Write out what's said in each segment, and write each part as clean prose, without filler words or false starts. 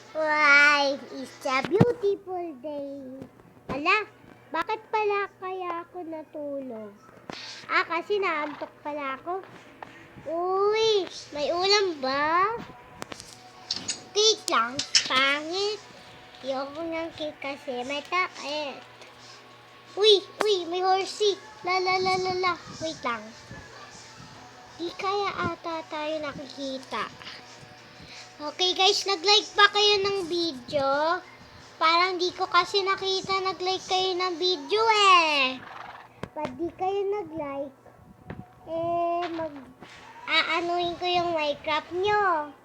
Why, it's a beautiful day. Ala, bakit pala kaya ako natulog? Kasi naantok pala ako. Uy, may ulam ba? Cake lang, pangit. Ayoko ng cake kasi may takit. Uy, may horsey. La. Wait lang. Di kaya ata tayo nakikita. Okay guys, nag-like pa kayo ng video? Parang di ko kasi nakita nag-like kayo ng video eh. Pag di kayo nag-like, mag-aanuhin ko yung Minecraft nyo.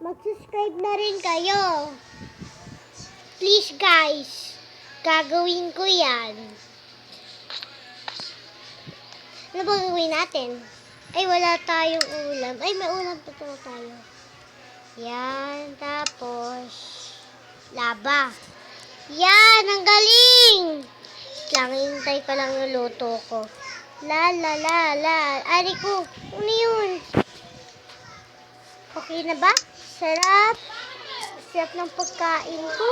Mag-subscribe na rin kayo. Please guys, gagawin ko yan. Ano ba gawin natin? Ay, wala tayong ulam. Ay, may ulam pa tayo. Yan, tapos laba. Yan, ang galing! Lang, hintay ko lang yung luto ko. La. Ari ko, ano yun? Okay na ba? Sarap. Sarap ng pagkain ko.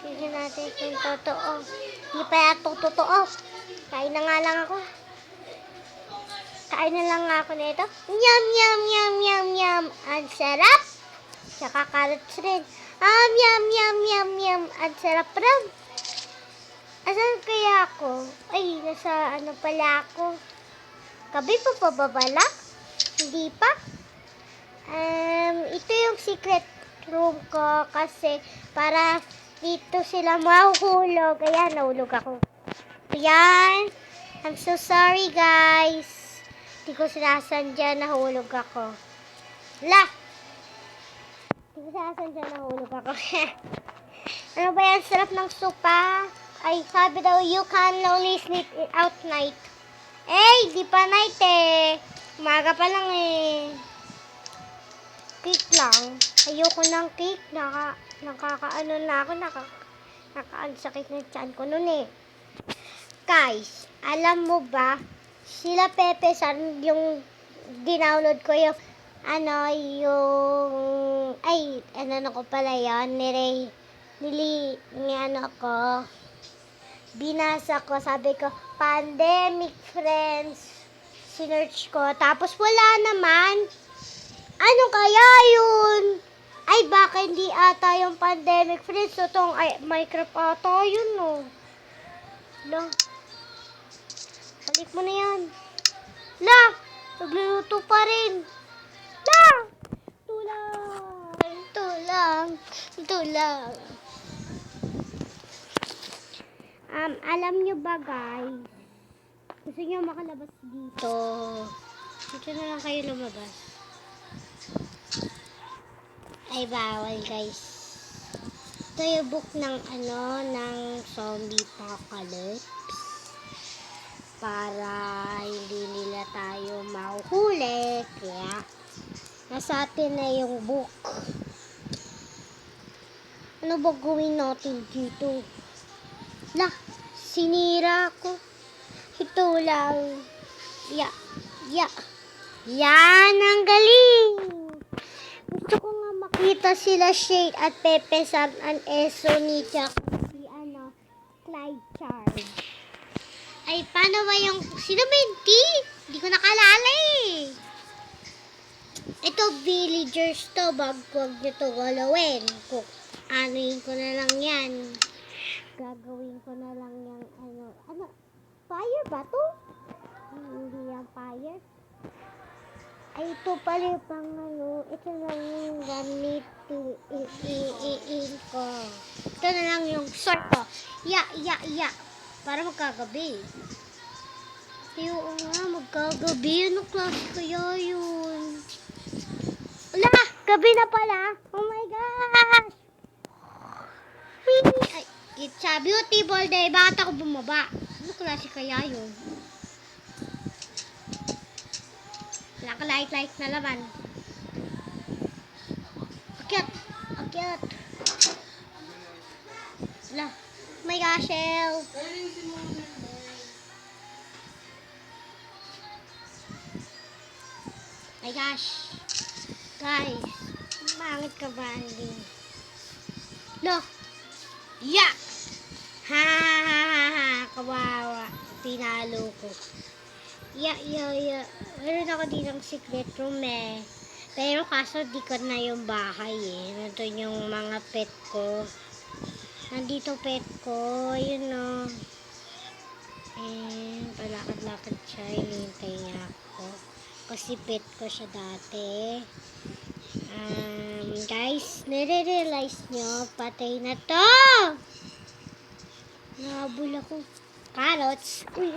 Tignan natin kung totoo. Hindi pa yata totoo. Kain na nga lang ako. Kain na lang ako nito. Yum. Ang sarap. Tsaka carrots rin. Yum. Ang sarap rin. Asan kaya ako? Ay, nasa ano pala ako? Gabi pa pababala? Hindi pa? Ito yung secret room ko kasi para dito sila mahuhulog. Ayan, nahulog ako. Ayan. I'm so sorry guys. Hindi ko sinasadya nahulog ako. La! Hindi ko sinasadya nahulog ako. Ano ba yan? Sarap ng sopa. Ay, sabi daw, you can only sleep out night. Di pa night eh. Umaga pa lang eh. Cake lang. Ayoko ng cake. Nakakaano na ako. Nakaansakit na tiyan ko nun eh. Guys, alam mo ba, sila Pepe San, yung dinownload ko yung ko pala yun, binasa ko, sabi ko, pandemic friends, sinearch ko, tapos wala naman. Ano kaya yun? Ay, baka hindi ata yung pandemic friends, so tong Minecraft ata yun, no? La, balik mo na yan. La, nagluluto pa rin. La, tulang. Alam nyo ba guys, gusto nyo makalabas dito, dito na lang kayo lumabas. Ay, bawal guys. Ito yung book ng zombie apocalypse. Para hindi nila tayo mahuhuli. Kaya, nasa atin na yung book. Ano ba gawin natin dito? La, sinira ko. Ito lang. Yan, ang galing. Gusto ko nga makita sila Shade at Pepe San and Eso ni Jack si Clyde Charles. Ay, paano ba yung sino ba yung T? Hindi ko nakalala eh. Ito villagers to, wag nyo to galawin. Anuin ko na lang yan. Gagawin ko na lang yung fire ba to? Hindi yan fire. Ay, ito pala pang ito lang yung gamit i-in ko. Ito na lang yung sword ko. Ya. Para magkagabi. Oo nga, magkagabi. Ano klase kaya yun? Wala, gabi na pala. Oh my gosh! Ay, it's a beautiful day. Bakit ako bumaba? Ano klase kaya yun? Wala ka light na laman. Akyat. Wala. Oh my gosh, El. My gosh. Guys, bakit ka ba, Andy? Lo. Yeah. Ha ha ha ha ha. Kawawa. Pinalo ko. Yeah. Meron ako ditong secret room eh. Pero kaso di ko na yung bahay eh. Nandun yung mga pet ko. Nandito pet ko. Yun o. Palakad-lakad siya. Hinihintay niya ako. Kasi pet ko siya dati. Guys, nare-realize nyo, patay na to! Nahabol ako. Carrots. Uy.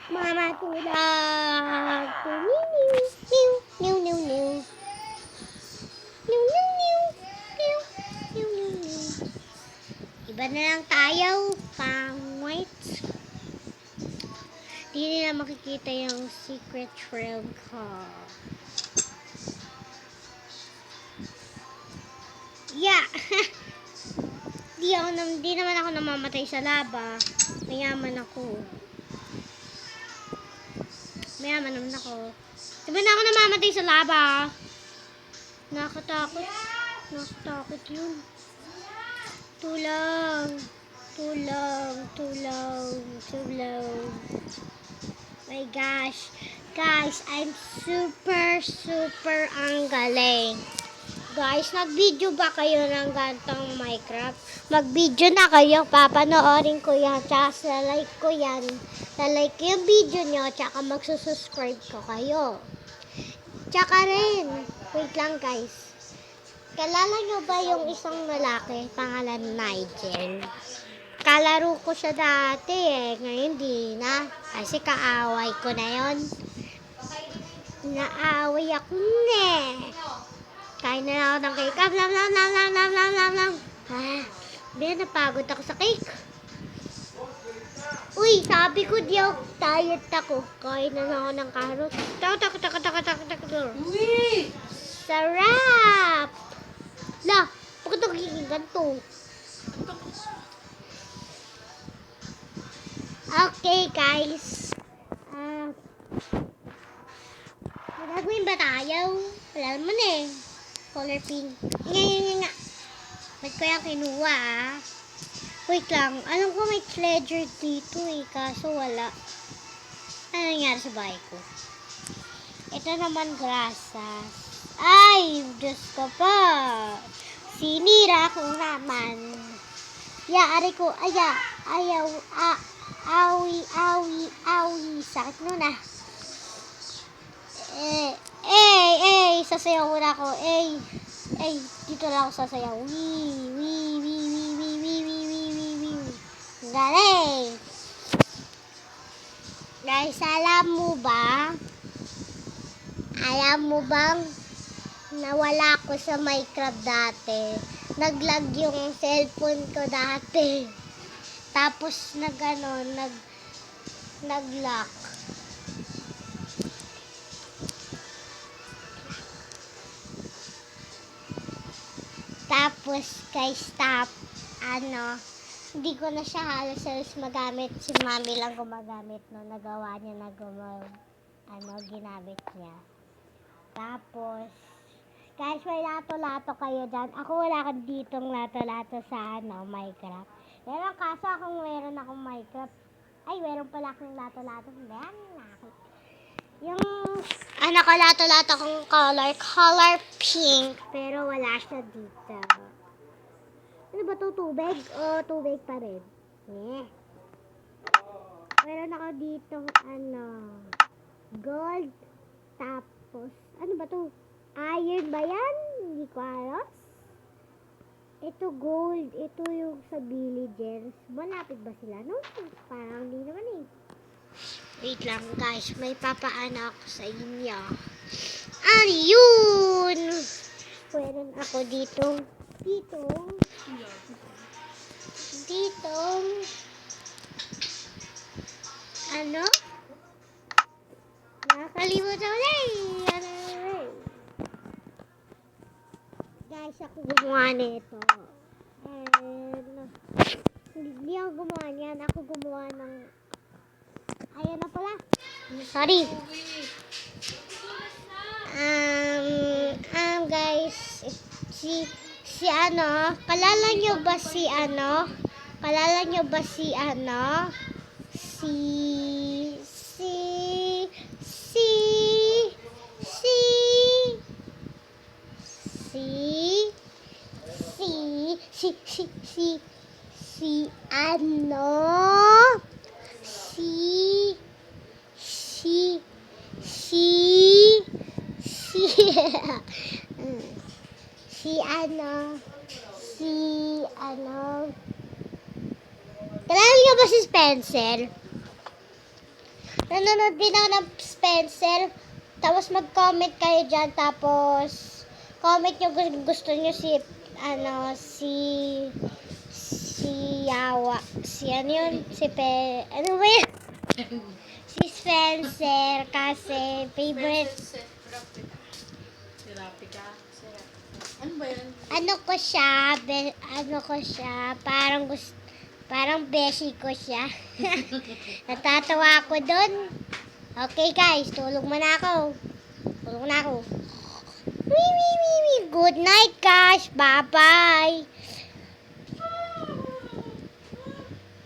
Mama, tulag. Niw. Iba na lang tayo. Pang-white. Di nila makikita yung secret room ko. Yeah! Di naman ako namamatay sa laba. Mayaman ako. Mayaman naman ako. Di ba na ako namamatay sa laba? Nakatakot. Nakatakot yun. Tulang. My gosh. Guys, I'm super ang galing. Guys, nag-video ba kayo ng gantong Minecraft? Mag-video na kayo. Papanoorin ko yan. Tsaka sa-like ko yan. Sa-like ko yung video nyo. Tsaka magsusubscribe ko kayo. Tsaka rin. Wait lang guys. Kalala nyo ba yung isang lalaki? Pangalan Nigel. Kalaro ko siya dati eh. Ngayon di na. Kasi kaaway ko na yon. Naaway ako na eh. Kain na ako ng cake. Lam. Napagod ako sa cake. Uy, sabi ko diet ako. Kain na ako ng carrots. Tak. Uy! Sarap! La, bakit ito giging ganito? Okay, guys. Magagawin ba tayo? Wala naman eh. Color pink. Nga. Ba't ko yung kinuha Wait lang. Alam ko may treasure dito eh. Kaso wala. Ano nangyari sa bahay ko? Ito naman grasas. Ay! Diyos ko pa. Sinira ko naman. Ari ko. Ayaw. Awi. Sakit nun ah. Sasayaw muna ako. Dito lang ako sasayaw. Galing! Guys, alam mo bang nawala ko sa Minecraft dati? Naglag yung cellphone ko dati. Tapos nag-lock. Tapos hindi ko na siya halos magamit. Si mami lang gumagamit no. Nagawa niya ginamit niya. Tapos, guys, may lato-lato kayo dyan. Ako wala ka ditong lato-lato sa Minecraft. Pero kaso meron akong Minecraft. Ay, meron pala akong lato-lato. Yung lato-lato kong color pink. Pero wala siya dito. Ano ba ito? Tubig? O tubig pa rin? Meron ako dito gold. Tapos, ano ba ito? Iron ba yan? Hindi ko alam. Ito gold. Ito yung sa villagers. Malapit ba sila? No? Parang hindi naman eh. Wait lang guys. May papaano ako sa inyo. Ayun! Meron ako ditong nakakalimutan ulit. Guys, ako gumawa nito. Hindi ako gumawa niyan. Ako gumawa ng ayan na pala. Sorry. Guys, Si ano, kalala nyo ba si ano? Kalala nyo ba si ano? Si, si, si, si, si ano? Si, si, si ano? Si ano? Kalala niyo ba si Spencer? Nanonood din ako ng Spencer. Tapos mag-comment kayo dyan. Tapos, comment nyo kung gusto nyo si, ano, si Yawa. Si ano yun? Ano ba yun? Si Spencer. Kasi, favorite. Si Rapika. Ano ba yan? Ano ko siya, parang beshi ko siya. Natatawa ako dun. Okay guys, tulog na ako. Good night guys. Bye-bye.